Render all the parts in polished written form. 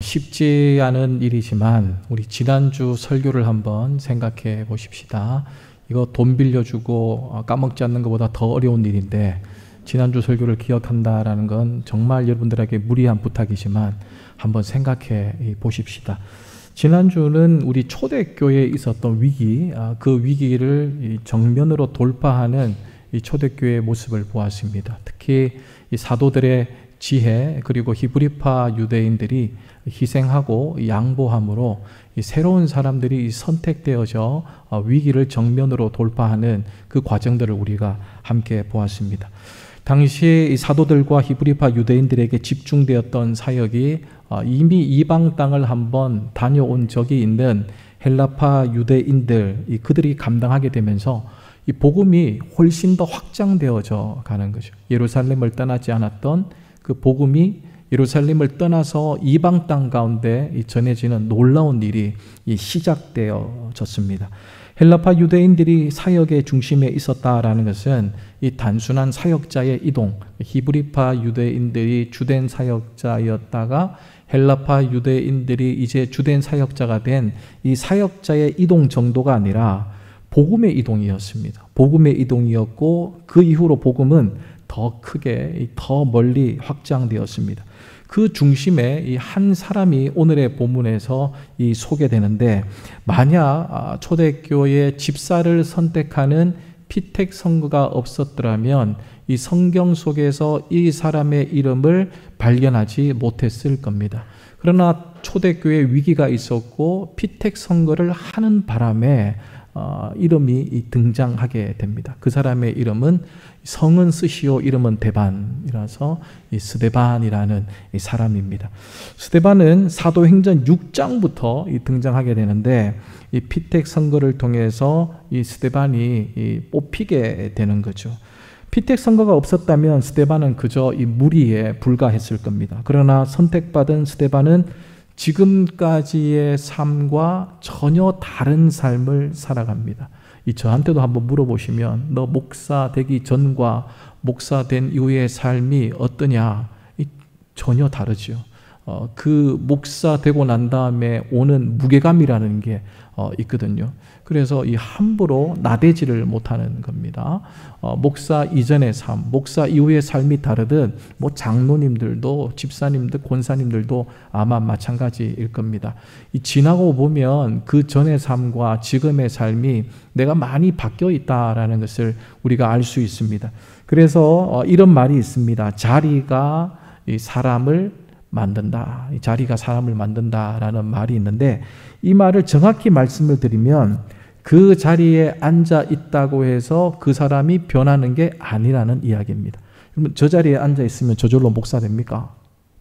쉽지 않은 일이지만 우리 지난주 설교를 한번 생각해 보십시다. 이거 돈 빌려주고 까먹지 않는 것보다 더 어려운 일인데 지난주 설교를 기억한다라는 건 정말 여러분들에게 무리한 부탁이지만 한번 생각해 보십시다. 지난주는 우리 초대교회에 있었던 위기, 그 위기를 정면으로 돌파하는 이 초대교회의 모습을 보았습니다. 특히 이 사도들의 지혜 그리고 히브리파 유대인들이 희생하고 양보함으로 이 새로운 사람들이 선택되어져 위기를 정면으로 돌파하는 그 과정들을 우리가 함께 보았습니다. 당시 이 사도들과 히브리파 유대인들에게 집중되었던 사역이 이미 이방 땅을 한번 다녀온 적이 있는 헬라파 유대인들, 그들이 감당하게 되면서 이 복음이 훨씬 더 확장되어져 가는 거죠. 예루살렘을 떠나지 않았던 그 복음이 예루살렘을 떠나서 이방 땅 가운데 전해지는 놀라운 일이 시작되어졌습니다. 헬라파 유대인들이 사역의 중심에 있었다라는 것은 이 단순한 사역자의 이동, 히브리파 유대인들이 주된 사역자였다가 헬라파 유대인들이 이제 주된 사역자가 된 이 사역자의 이동 정도가 아니라 복음의 이동이었습니다. 복음의 이동이었고 그 이후로 복음은 더 크게 더 멀리 확장되었습니다. 그 중심에 이 한 사람이 오늘의 본문에서 소개되는데, 만약 초대교회 집사를 선택하는 피택 선거가 없었더라면 이 성경 속에서 이 사람의 이름을 발견하지 못했을 겁니다. 그러나 초대교회 위기가 있었고 피택 선거를 하는 바람에 이름이 등장하게 됩니다. 그 사람의 이름은 성은 스시오, 이름은 데반이라서 이 스데반이라는 이 사람입니다. 스데반은 사도행전 6장부터 등장하게 되는데 이 피택 선거를 통해서 이 스데반이 뽑히게 되는 거죠. 피택 선거가 없었다면 스데반은 그저 이 무리에 불과했을 겁니다. 그러나 선택받은 스데반은 지금까지의 삶과 전혀 다른 삶을 살아갑니다. 저한테도 한번 물어보시면 너 목사 되기 전과 목사 된 이후의 삶이 어떠냐? 전혀 다르죠. 그 목사 되고 난 다음에 오는 무게감이라는 게 있거든요. 그래서 이 함부로 나대지를 못하는 겁니다. 목사 이전의 삶, 목사 이후의 삶이 다르듯 장로님들도 집사님들, 권사님들도 아마 마찬가지일 겁니다. 지나고 보면 그 전의 삶과 지금의 삶이 내가 많이 바뀌어 있다라는 것을 우리가 알 수 있습니다. 그래서 이런 말이 있습니다. 자리가 이 사람을 만든다. 이 자리가 사람을 만든다라는 말이 있는데, 이 말을 정확히 말씀을 드리면 그 자리에 앉아 있다고 해서 그 사람이 변하는 게 아니라는 이야기입니다. 그러면 저 자리에 앉아 있으면 저절로 목사 됩니까?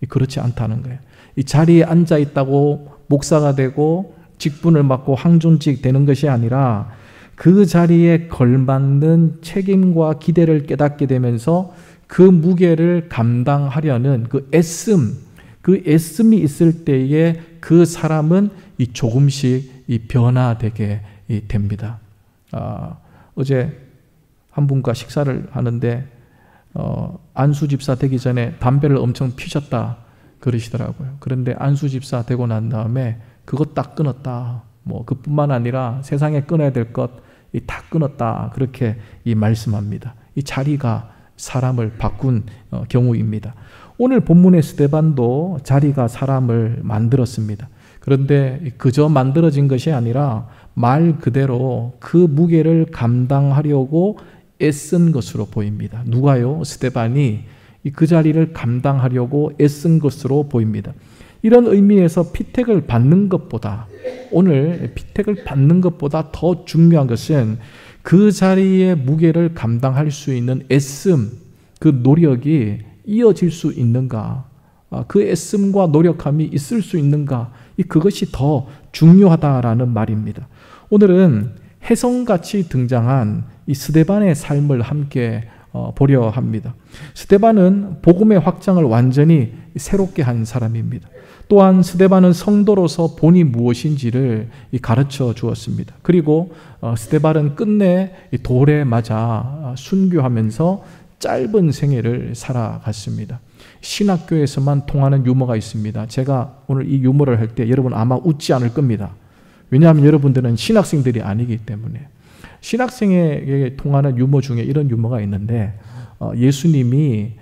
그렇지 않다는 거예요. 이 자리에 앉아 있다고 목사가 되고 직분을 맡고 항존직 되는 것이 아니라 그 자리에 걸맞는 책임과 기대를 깨닫게 되면서 그 무게를 감당하려는 그 애씀이 있을 때에 그 사람은 조금씩 변화되게 됩니다. 어제 한 분과 식사를 하는데 안수 집사 되기 전에 담배를 엄청 피셨다 그러시더라고요. 그런데 안수 집사 되고 난 다음에 그것 딱 끊었다. 그뿐만 아니라 세상에 끊어야 될 것 다 끊었다. 그렇게 말씀합니다. 이 자리가 사람을 바꾼 경우입니다. 오늘 본문의 스데반도 자리가 사람을 만들었습니다. 그런데 그저 만들어진 것이 아니라 말 그대로 그 무게를 감당하려고 애쓴 것으로 보입니다. 누가요? 스데반이 그 자리를 감당하려고 애쓴 것으로 보입니다. 이런 의미에서 피택을 받는 것보다, 오늘 피택을 받는 것보다 더 중요한 것은 그 자리의 무게를 감당할 수 있는 애씀, 그 노력이 이어질 수 있는가, 그 애씀과 노력함이 있을 수 있는가, 그것이 더 중요하다라는 말입니다. 오늘은 혜성같이 등장한 이 스데반의 삶을 함께 보려 합니다. 스데반은 복음의 확장을 완전히 새롭게 한 사람입니다. 또한 스데반은 성도로서 본이 무엇인지를 가르쳐 주었습니다. 그리고 스데반은 끝내 돌에 맞아 순교하면서 짧은 생애를 살아갔습니다. 신학교에서만 통하는 유머가 있습니다. 제가 오늘 이 유머를 할 때 여러분 아마 웃지 않을 겁니다. 왜냐하면 여러분들은 신학생들이 아니기 때문에. 신학생에게 통하는 유머 중에 이런 유머가 있는데, 예수님이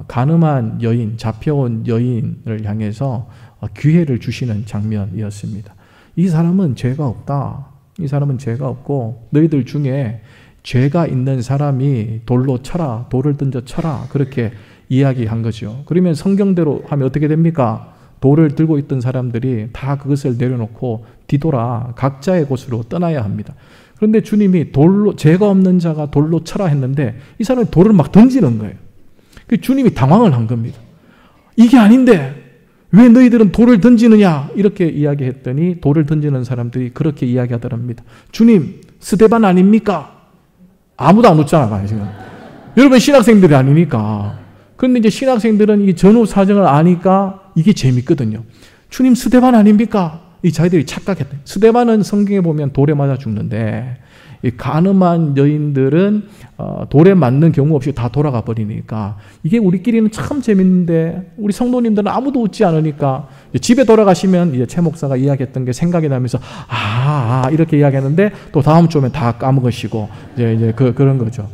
간음한 여인, 잡혀온 여인을 향해서 기회를 주시는 장면이었습니다. 이 사람은 죄가 없다. 이 사람은 죄가 없고 너희들 중에 죄가 있는 사람이 돌로 쳐라, 돌을 던져 쳐라, 그렇게 이야기한 거죠. 그러면 성경대로 하면 어떻게 됩니까? 돌을 들고 있던 사람들이 다 그것을 내려놓고 뒤돌아 각자의 곳으로 떠나야 합니다. 그런데 주님이 죄가 없는 자가 돌로 쳐라 했는데 이 사람이 돌을 막 던지는 거예요. 주님이 당황을 한 겁니다. 이게 아닌데 왜 너희들은 돌을 던지느냐, 이렇게 이야기했더니 돌을 던지는 사람들이 그렇게 이야기하더랍니다. 주님, 스데반 아닙니까? 아무도 안 웃잖아요 지금. 여러분 신학생들이 아니니까. 그런데 이제 신학생들은 이 전후 사정을 아니까 이게 재밌거든요. 주님, 스데반 아닙니까? 이 자기들이 착각했대. 스데반은 성경에 보면 돌에 맞아 죽는데 이 간음한 여인들은 돌에 맞는 경우 없이 다 돌아가 버리니까 이게 우리끼리는 참 재밌는데 우리 성도님들은 아무도 웃지 않으니까 집에 돌아가시면 이제 최 목사가 이야기했던 게 생각이 나면서 이렇게 이야기하는데 또 다음 주면 다 까먹으시고 이제 그런 거죠.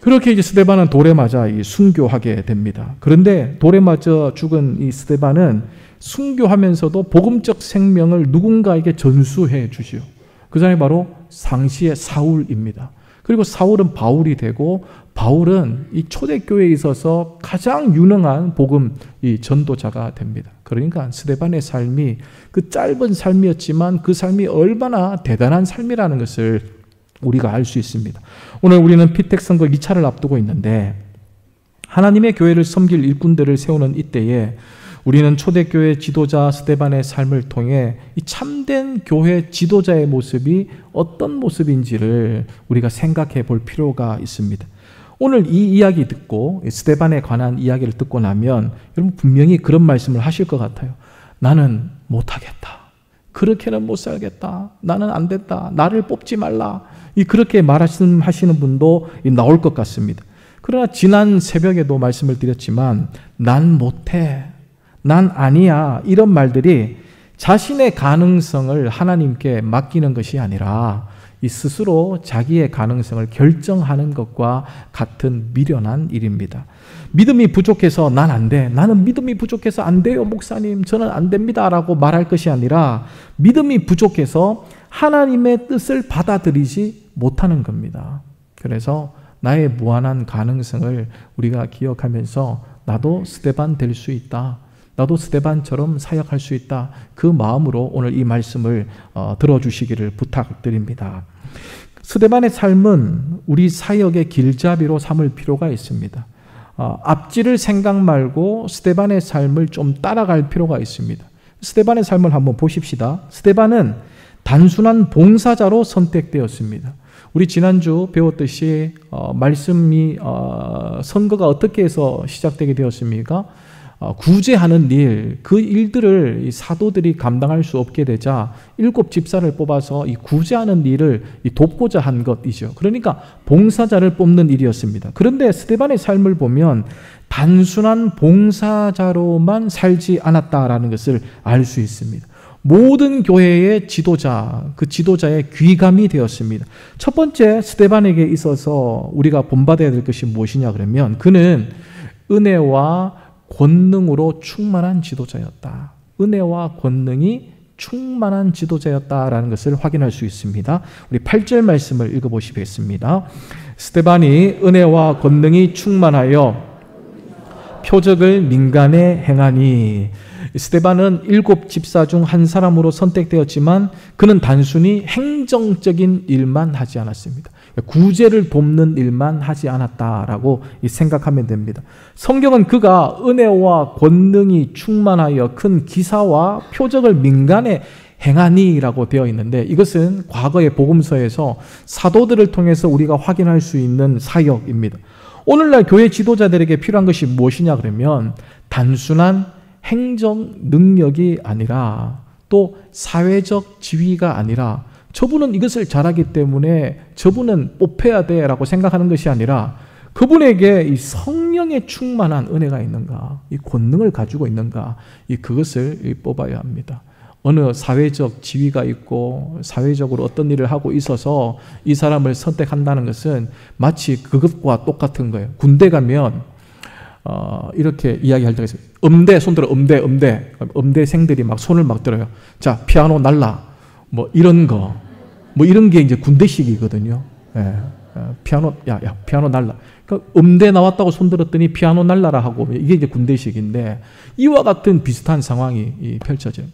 그렇게 이제 스데반은 돌에 맞아 순교하게 됩니다. 그런데 돌에 맞아 죽은 이 스데반은 순교하면서도 복음적 생명을 누군가에게 전수해 주시오. 그 사람이 바로 상시의 사울입니다. 그리고 사울은 바울이 되고 바울은 이 초대교회에 있어서 가장 유능한 복음 이 전도자가 됩니다. 그러니까 스데반의 삶이 그 짧은 삶이었지만 그 삶이 얼마나 대단한 삶이라는 것을 우리가 알 수 있습니다. 오늘 우리는 피택 선거 2차를 앞두고 있는데 하나님의 교회를 섬길 일꾼들을 세우는 이때에 우리는 초대교회 지도자 스데반의 삶을 통해 이 참된 교회 지도자의 모습이 어떤 모습인지를 우리가 생각해 볼 필요가 있습니다. 오늘 이 이야기 듣고 스데반에 관한 이야기를 듣고 나면 여러분 분명히 그런 말씀을 하실 것 같아요. 나는 못하겠다. 그렇게는 못 살겠다. 나는 안 됐다. 나를 뽑지 말라. 그렇게 말씀하시는 분도 나올 것 같습니다. 그러나 지난 새벽에도 말씀을 드렸지만 난 못해. 난 아니야. 이런 말들이 자신의 가능성을 하나님께 맡기는 것이 아니라 이 스스로 자기의 가능성을 결정하는 것과 같은 미련한 일입니다. 믿음이 부족해서 난 안 돼. 나는 믿음이 부족해서 안 돼요, 목사님. 저는 안 됩니다. 라고 말할 것이 아니라 믿음이 부족해서 하나님의 뜻을 받아들이지 못하는 겁니다. 그래서 나의 무한한 가능성을 우리가 기억하면서 나도 스데반 될 수 있다. 나도 스데반처럼 사역할 수 있다. 그 마음으로 오늘 이 말씀을 들어주시기를 부탁드립니다. 스데반의 삶은 우리 사역의 길잡이로 삼을 필요가 있습니다. 앞질을 생각 말고 스데반의 삶을 좀 따라갈 필요가 있습니다. 스데반의 삶을 한번 보십시다. 스데반은 단순한 봉사자로 선택되었습니다. 우리 지난주 배웠듯이 말씀이 선거가 어떻게 해서 시작되게 되었습니까? 구제하는 일, 그 일들을 이 사도들이 감당할 수 없게 되자 7 집사를 뽑아서 이 구제하는 일을 돕고자 한 것이죠. 그러니까 봉사자를 뽑는 일이었습니다. 그런데 스데반의 삶을 보면 단순한 봉사자로만 살지 않았다라는 것을 알 수 있습니다. 모든 교회의 지도자, 그 지도자의 귀감이 되었습니다. 첫 번째 스데반에게 있어서 우리가 본받아야 될 것이 무엇이냐 그러면 그는 은혜와 권능으로 충만한 지도자였다. 은혜와 권능이 충만한 지도자였다라는 것을 확인할 수 있습니다. 우리 8절 말씀을 읽어보시겠습니다. 스데반이 은혜와 권능이 충만하여 표적을 민간에 행하니. 스데반은 7 집사 중 한 사람으로 선택되었지만 그는 단순히 행정적인 일만 하지 않았습니다. 구제를 돕는 일만 하지 않았다라고 생각하면 됩니다. 성경은 그가 은혜와 권능이 충만하여 큰 기사와 표적을 민간에 행하니라고 되어 있는데 이것은 과거의 복음서에서 사도들을 통해서 우리가 확인할 수 있는 사역입니다. 오늘날 교회 지도자들에게 필요한 것이 무엇이냐 그러면 단순한 행정 능력이 아니라 또 사회적 지위가 아니라 저분은 이것을 잘하기 때문에 저분은 뽑혀야 돼 라고 생각하는 것이 아니라 그분에게 이 성령의 충만한 은혜가 있는가, 이 권능을 가지고 있는가, 그것을 뽑아야 합니다. 어느 사회적 지위가 있고 사회적으로 어떤 일을 하고 있어서 이 사람을 선택한다는 것은 마치 그것과 똑같은 거예요. 군대 가면 이렇게 이야기할 때가 있어요. 음대 손 들어, 음대생들이 막 손을 막 들어요. 자, 피아노 날라, 뭐 이런 거, 뭐 이런 게 이제 군대식이거든요. 예. 피아노, 피아노 날라. 그러니까 음대 나왔다고 손 들었더니 피아노 날라라 하고, 이게 이제 군대식인데, 이와 같은 비슷한 상황이 펼쳐져요.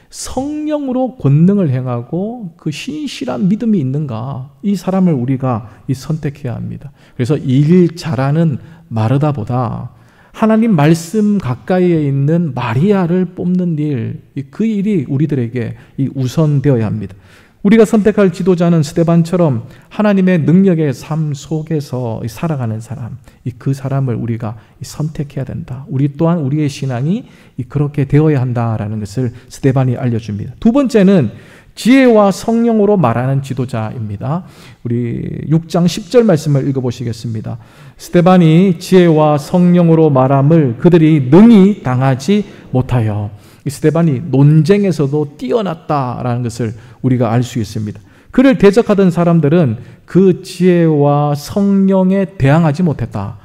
성령으로 권능을 행하고 그 신실한 믿음이 있는가, 이 사람을 우리가 선택해야 합니다. 그래서 일 잘하는 마르다보다 하나님 말씀 가까이에 있는 마리아를 뽑는 일, 그 일이 우리들에게 우선되어야 합니다. 우리가 선택할 지도자는 스데반처럼 하나님의 능력의 삶 속에서 살아가는 사람, 그 사람을 우리가 선택해야 된다. 우리 또한 우리의 신앙이 그렇게 되어야 한다라는 것을 스데반이 알려줍니다. 두 번째는 지혜와 성령으로 말하는 지도자입니다. 우리 6장 10절 말씀을 읽어보시겠습니다. 스데반이 지혜와 성령으로 말함을 그들이 능히 당하지 못하여. 이 스데반이 논쟁에서도 뛰어났다라는 것을 우리가 알 수 있습니다. 그를 대적하던 사람들은 그 지혜와 성령에 대항하지 못했다.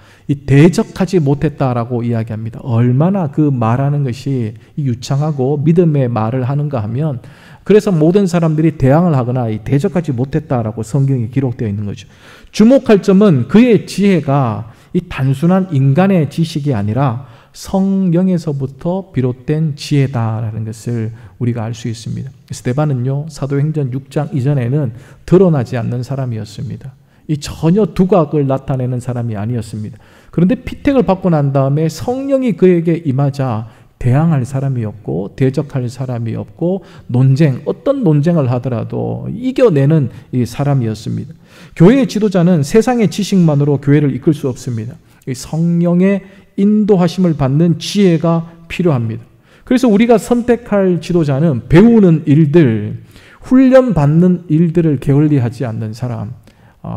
대적하지 못했다라고 이야기합니다. 얼마나 그 말하는 것이 유창하고 믿음의 말을 하는가 하면, 그래서 모든 사람들이 대항을 하거나 대적하지 못했다라고 성경에 기록되어 있는 거죠. 주목할 점은 그의 지혜가 이 단순한 인간의 지식이 아니라 성령에서부터 비롯된 지혜다라는 것을 우리가 알 수 있습니다. 스데반은요, 사도행전 6장 이전에는 드러나지 않는 사람이었습니다. 이 전혀 두각을 나타내는 사람이 아니었습니다. 그런데 피택을 받고 난 다음에 성령이 그에게 임하자 대항할 사람이 없고 대적할 사람이 없고 어떤 논쟁을 하더라도 이겨내는 이 사람이었습니다. 교회의 지도자는 세상의 지식만으로 교회를 이끌 수 없습니다. 성령의 인도하심을 받는 지혜가 필요합니다. 그래서 우리가 선택할 지도자는 배우는 일들, 훈련받는 일들을 게을리하지 않는 사람,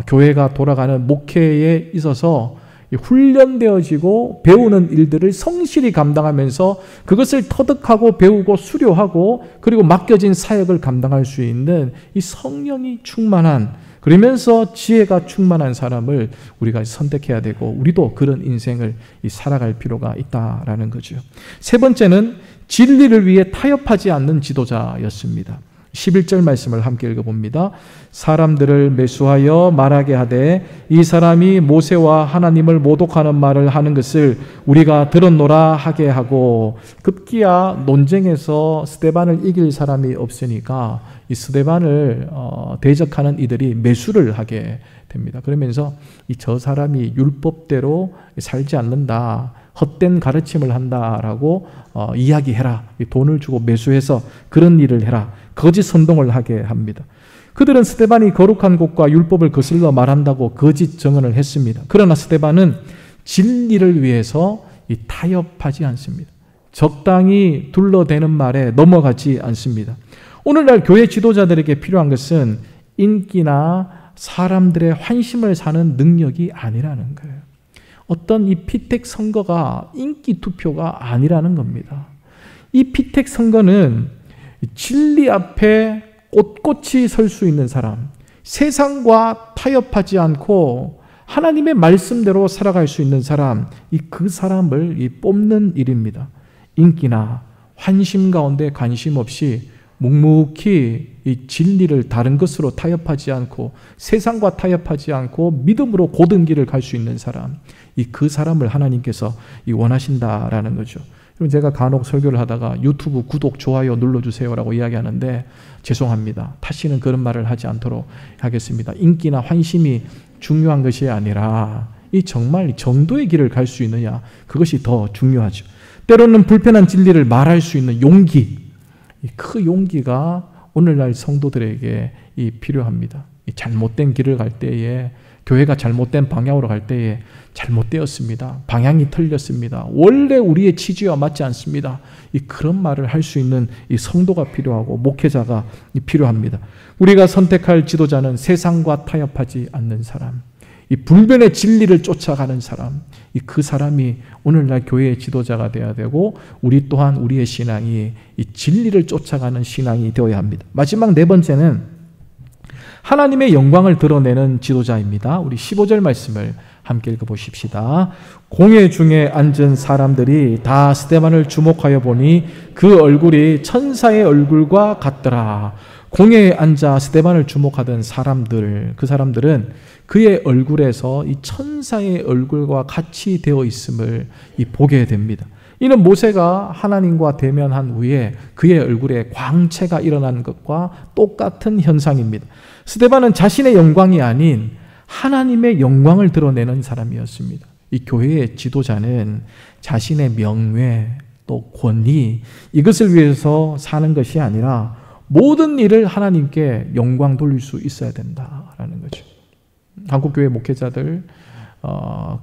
교회가 돌아가는 목회에 있어서 훈련되어지고 배우는 일들을 성실히 감당하면서 그것을 터득하고 배우고 수료하고 그리고 맡겨진 사역을 감당할 수 있는 이 성령이 충만한, 그러면서 지혜가 충만한 사람을 우리가 선택해야 되고, 우리도 그런 인생을 살아갈 필요가 있다라는 거죠. 세 번째는 진리를 위해 타협하지 않는 지도자였습니다. 11절 말씀을 함께 읽어봅니다. 사람들을 매수하여 말하게 하되 이 사람이 모세와 하나님을 모독하는 말을 하는 것을 우리가 들었노라 하게 하고, 급기야 논쟁에서 스데반을 이길 사람이 없으니까 이 스데반을 대적하는 이들이 매수를 하게 됩니다. 그러면서 저 사람이 율법대로 살지 않는다, 헛된 가르침을 한다라고 이야기해라. 돈을 주고 매수해서 그런 일을 해라. 거짓 선동을 하게 합니다. 그들은 스데반이 거룩한 곳과 율법을 거슬러 말한다고 거짓 증언을 했습니다. 그러나 스데반은 진리를 위해서 타협하지 않습니다. 적당히 둘러대는 말에 넘어가지 않습니다. 오늘날 교회 지도자들에게 필요한 것은 인기나 사람들의 환심을 사는 능력이 아니라는 거예요. 어떤 이 피택 선거가 인기 투표가 아니라는 겁니다. 이 피택 선거는 진리 앞에 꼿꼿이 설 수 있는 사람, 세상과 타협하지 않고 하나님의 말씀대로 살아갈 수 있는 사람, 그 사람을 뽑는 일입니다. 인기나 환심 가운데 관심 없이 묵묵히 이 진리를 다른 것으로 타협하지 않고 세상과 타협하지 않고 믿음으로 고든 길을 갈 수 있는 사람, 그 사람을 하나님께서 원하신다라는 거죠. 그럼 제가 간혹 설교를 하다가 유튜브 구독, 좋아요 눌러주세요라고 이야기하는데 죄송합니다. 다시는 그런 말을 하지 않도록 하겠습니다. 인기나 환심이 중요한 것이 아니라 정말 정도의 길을 갈 수 있느냐, 그것이 더 중요하죠. 때로는 불편한 진리를 말할 수 있는 용기, 그 용기가 오늘날 성도들에게 필요합니다. 잘못된 길을 갈 때에, 교회가 잘못된 방향으로 갈 때에 잘못되었습니다. 방향이 틀렸습니다. 원래 우리의 취지와 맞지 않습니다. 그런 말을 할 수 있는 성도가 필요하고 목회자가 필요합니다. 우리가 선택할 지도자는 세상과 타협하지 않는 사람, 이 불변의 진리를 쫓아가는 사람, 그 사람이 오늘날 교회의 지도자가 되어야 되고, 우리 또한 우리의 신앙이 이 진리를 쫓아가는 신앙이 되어야 합니다. 마지막 네 번째는 하나님의 영광을 드러내는 지도자입니다. 우리 15절 말씀을 함께 읽어보십시다. 공회 중에 앉은 사람들이 다 스데반을 주목하여 보니 그 얼굴이 천사의 얼굴과 같더라. 공회에 앉아 스데반을 주목하던 사람들, 그 사람들은 그의 얼굴에서 이 천사의 얼굴과 같이 되어 있음을 보게 됩니다. 이는 모세가 하나님과 대면한 후에 그의 얼굴에 광채가 일어난 것과 똑같은 현상입니다. 스데반은 자신의 영광이 아닌 하나님의 영광을 드러내는 사람이었습니다. 이 교회의 지도자는 자신의 명예 또 권위 이것을 위해서 사는 것이 아니라 모든 일을 하나님께 영광 돌릴 수 있어야 된다라는 거죠. 한국교회 목회자들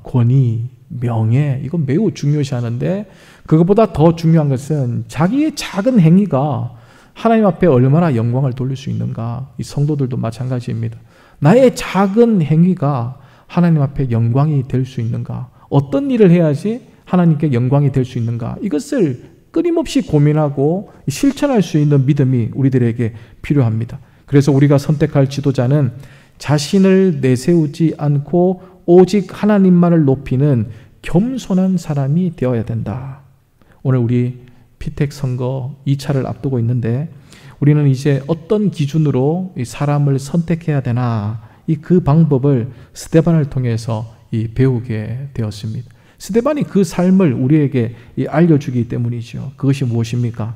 권위, 명예 이건 매우 중요시하는데, 그것보다 더 중요한 것은 자기의 작은 행위가 하나님 앞에 얼마나 영광을 돌릴 수 있는가. 이 성도들도 마찬가지입니다. 나의 작은 행위가 하나님 앞에 영광이 될 수 있는가, 어떤 일을 해야지 하나님께 영광이 될 수 있는가, 이것을 끊임없이 고민하고 실천할 수 있는 믿음이 우리들에게 필요합니다. 그래서 우리가 선택할 지도자는 자신을 내세우지 않고 오직 하나님만을 높이는 겸손한 사람이 되어야 된다. 오늘 우리 피택 선거 2차를 앞두고 있는데, 우리는 이제 어떤 기준으로 이 사람을 선택해야 되나, 그 방법을 스데반을 통해서 배우게 되었습니다. 스데반이 그 삶을 우리에게 알려주기 때문이죠. 그것이 무엇입니까?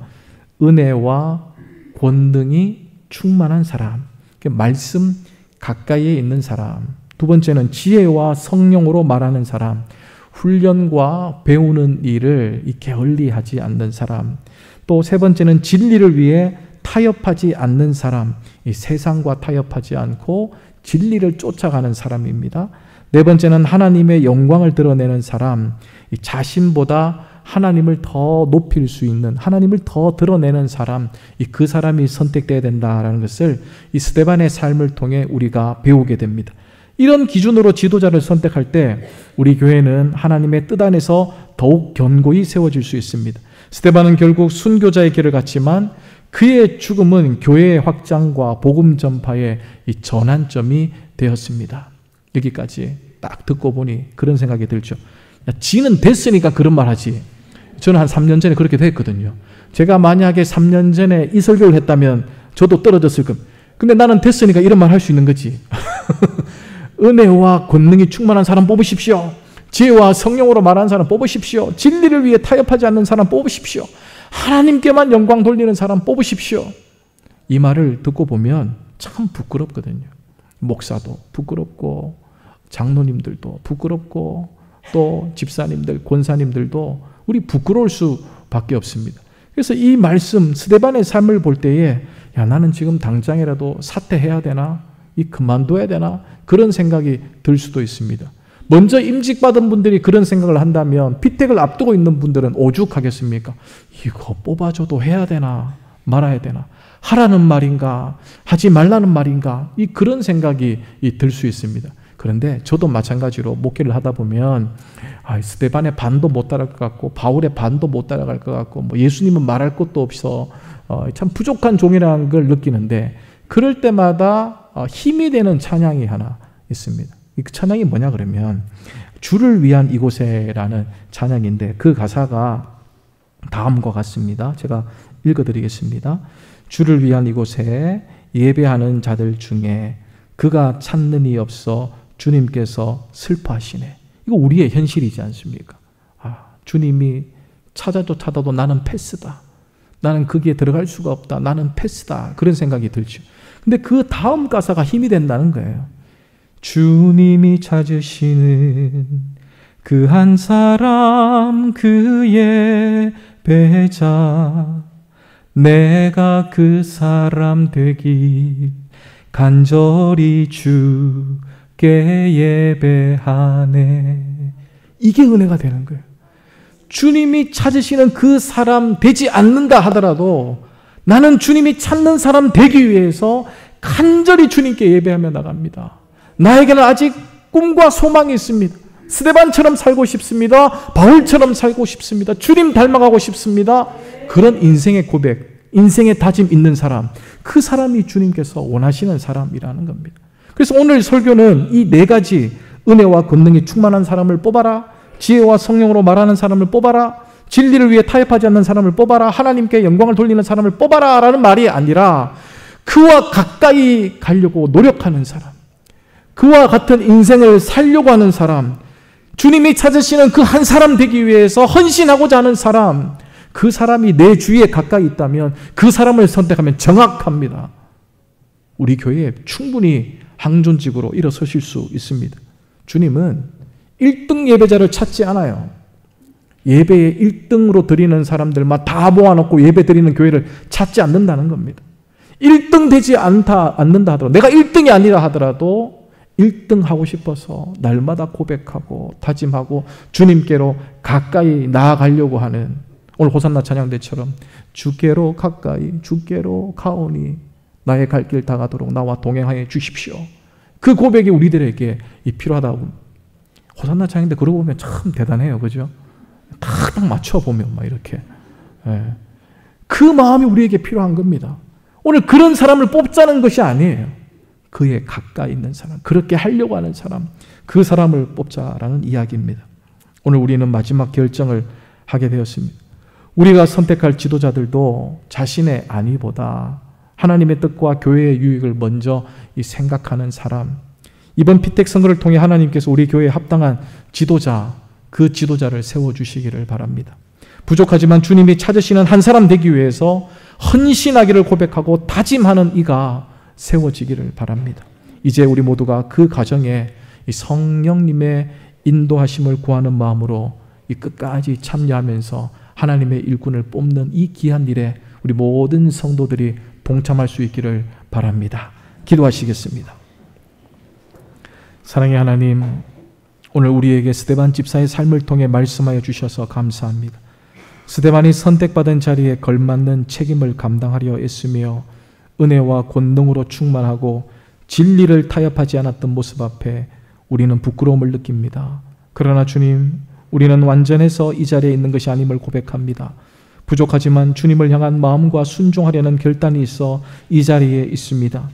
은혜와 권능이 충만한 사람, 말씀 가까이에 있는 사람. 두 번째는 지혜와 성령으로 말하는 사람, 훈련과 배우는 일을 게을리하지 않는 사람. 또 세 번째는 진리를 위해 타협하지 않는 사람, 이 세상과 타협하지 않고 진리를 쫓아가는 사람입니다. 네 번째는 하나님의 영광을 드러내는 사람, 이 자신보다 하나님을 더 높일 수 있는, 하나님을 더 드러내는 사람, 그 사람이 선택되어야 된다라는 것을 이 스데반의 삶을 통해 우리가 배우게 됩니다. 이런 기준으로 지도자를 선택할 때 우리 교회는 하나님의 뜻 안에서 더욱 견고히 세워질 수 있습니다. 스데반은 결국 순교자의 길을 갔지만 그의 죽음은 교회의 확장과 복음 전파의 이 전환점이 되었습니다. 여기까지 딱 듣고 보니 그런 생각이 들죠. 야, 지는 됐으니까 그런 말 하지. 저는 한 3년 전에 그렇게 됐거든요. 제가 만약에 3년 전에 이 설교를 했다면 저도 떨어졌을 겁니다. 근데 나는 됐으니까 이런 말 할 수 있는 거지. 은혜와 권능이 충만한 사람 뽑으십시오. 지혜와 성령으로 말하는 사람 뽑으십시오. 진리를 위해 타협하지 않는 사람 뽑으십시오. 하나님께만 영광 돌리는 사람 뽑으십시오. 이 말을 듣고 보면 참 부끄럽거든요. 목사도 부끄럽고 장로님들도 부끄럽고 또 집사님들, 권사님들도 우리 부끄러울 수밖에 없습니다. 그래서 이 말씀, 스데반의 삶을 볼 때에 야, 나는 지금 당장이라도 사퇴해야 되나? 그만둬야 되나? 그런 생각이 들 수도 있습니다. 먼저 임직받은 분들이 그런 생각을 한다면 피택을 앞두고 있는 분들은 오죽하겠습니까? 이거 뽑아줘도 해야 되나? 말아야 되나? 하라는 말인가? 하지 말라는 말인가? 그런 생각이 들 수 있습니다. 그런데 저도 마찬가지로 목회를 하다 보면 스데반의 반도 못 따라갈 것 같고 바울의 반도 못 따라갈 것 같고 예수님은 말할 것도 없어 참 부족한 종이라는 걸 느끼는데, 그럴 때마다 힘이 되는 찬양이 하나 있습니다. 그 찬양이 뭐냐 그러면 주를 위한 이곳에라는 찬양인데, 그 가사가 다음과 같습니다. 제가 읽어드리겠습니다. 주를 위한 이곳에 예배하는 자들 중에 그가 찾는 이 없어 주님께서 슬퍼하시네. 이거 우리의 현실이지 않습니까? 주님이 찾아도 나는 패스다. 나는 거기에 들어갈 수가 없다. 나는 패스다. 그런 생각이 들죠. 근데 그 다음 가사가 힘이 된다는 거예요. 주님이 찾으시는 그 한 사람 그의 배자, 내가 그 사람 되길 간절히 주께 예배하네. 이게 은혜가 되는 거예요. 주님이 찾으시는 그 사람 되지 않는다 하더라도 나는 주님이 찾는 사람 되기 위해서 간절히 주님께 예배하며 나갑니다. 나에게는 아직 꿈과 소망이 있습니다. 스데반처럼 살고 싶습니다. 바울처럼 살고 싶습니다. 주님 닮아가고 싶습니다. 그런 인생의 고백, 인생의 다짐 있는 사람, 그 사람이 주님께서 원하시는 사람이라는 겁니다. 그래서 오늘 설교는 이 네 가지, 은혜와 권능이 충만한 사람을 뽑아라, 지혜와 성령으로 말하는 사람을 뽑아라, 진리를 위해 타협하지 않는 사람을 뽑아라, 하나님께 영광을 돌리는 사람을 뽑아라 라는 말이 아니라 그와 가까이 가려고 노력하는 사람, 그와 같은 인생을 살려고 하는 사람, 주님이 찾으시는 그 한 사람 되기 위해서 헌신하고자 하는 사람, 그 사람이 내 주위에 가까이 있다면 그 사람을 선택하면 정확합니다. 우리 교회에 충분히 항존직으로 일어서실 수 있습니다. 주님은 1등 예배자를 찾지 않아요. 예배에 1등으로 드리는 사람들만 다 모아놓고 예배 드리는 교회를 찾지 않는다는 겁니다. 1등 되지 않는다 하더라도, 내가 1등이 아니라 하더라도 1등 하고 싶어서 날마다 고백하고 다짐하고 주님께로 가까이 나아가려고 하는, 오늘 호산나 찬양대처럼 주께로 가까이 주께로 가오니 나의 갈 길 다가도록 나와 동행하여 주십시오. 그 고백이 우리들에게 필요하다고. 호산나 찬양대 그러고 보면 참 대단해요. 그죠? 딱 맞춰보면 막 이렇게. 그 마음이 우리에게 필요한 겁니다. 오늘 그런 사람을 뽑자는 것이 아니에요. 그에 가까이 있는 사람, 그렇게 하려고 하는 사람, 그 사람을 뽑자라는 이야기입니다. 오늘 우리는 마지막 결정을 하게 되었습니다. 우리가 선택할 지도자들도 자신의 안위보다 하나님의 뜻과 교회의 유익을 먼저 생각하는 사람, 이번 피택 선거를 통해 하나님께서 우리 교회에 합당한 지도자, 그 지도자를 세워주시기를 바랍니다. 부족하지만 주님이 찾으시는 한 사람 되기 위해서 헌신하기를 고백하고 다짐하는 이가 세워지기를 바랍니다. 이제 우리 모두가 그 과정에 성령님의 인도하심을 구하는 마음으로 끝까지 참여하면서 하나님의 일꾼을 뽑는 이 귀한 일에 우리 모든 성도들이 동참할 수 있기를 바랍니다. 기도하시겠습니다. 사랑의 하나님, 오늘 우리에게 스데반 집사의 삶을 통해 말씀하여 주셔서 감사합니다. 스데반이 선택받은 자리에 걸맞는 책임을 감당하려 애쓰며 은혜와 권능으로 충만하고 진리를 타협하지 않았던 모습 앞에 우리는 부끄러움을 느낍니다. 그러나 주님, 우리는 완전해서 이 자리에 있는 것이 아님을 고백합니다. 부족하지만 주님을 향한 마음과 순종하려는 결단이 있어 이 자리에 있습니다.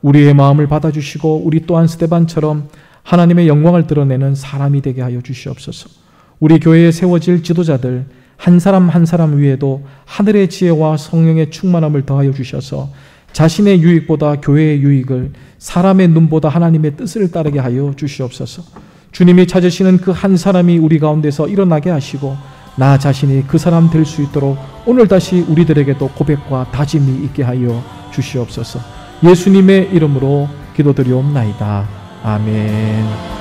우리의 마음을 받아주시고 우리 또한 스데반처럼 하나님의 영광을 드러내는 사람이 되게 하여 주시옵소서. 우리 교회에 세워질 지도자들 한 사람 한 사람 위에도 하늘의 지혜와 성령의 충만함을 더하여 주셔서 자신의 유익보다 교회의 유익을, 사람의 눈보다 하나님의 뜻을 따르게 하여 주시옵소서. 주님이 찾으시는 그 한 사람이 우리 가운데서 일어나게 하시고 나 자신이 그 사람 될 수 있도록 오늘 다시 우리들에게도 고백과 다짐이 있게 하여 주시옵소서. 예수님의 이름으로 기도드리옵나이다. 아멘.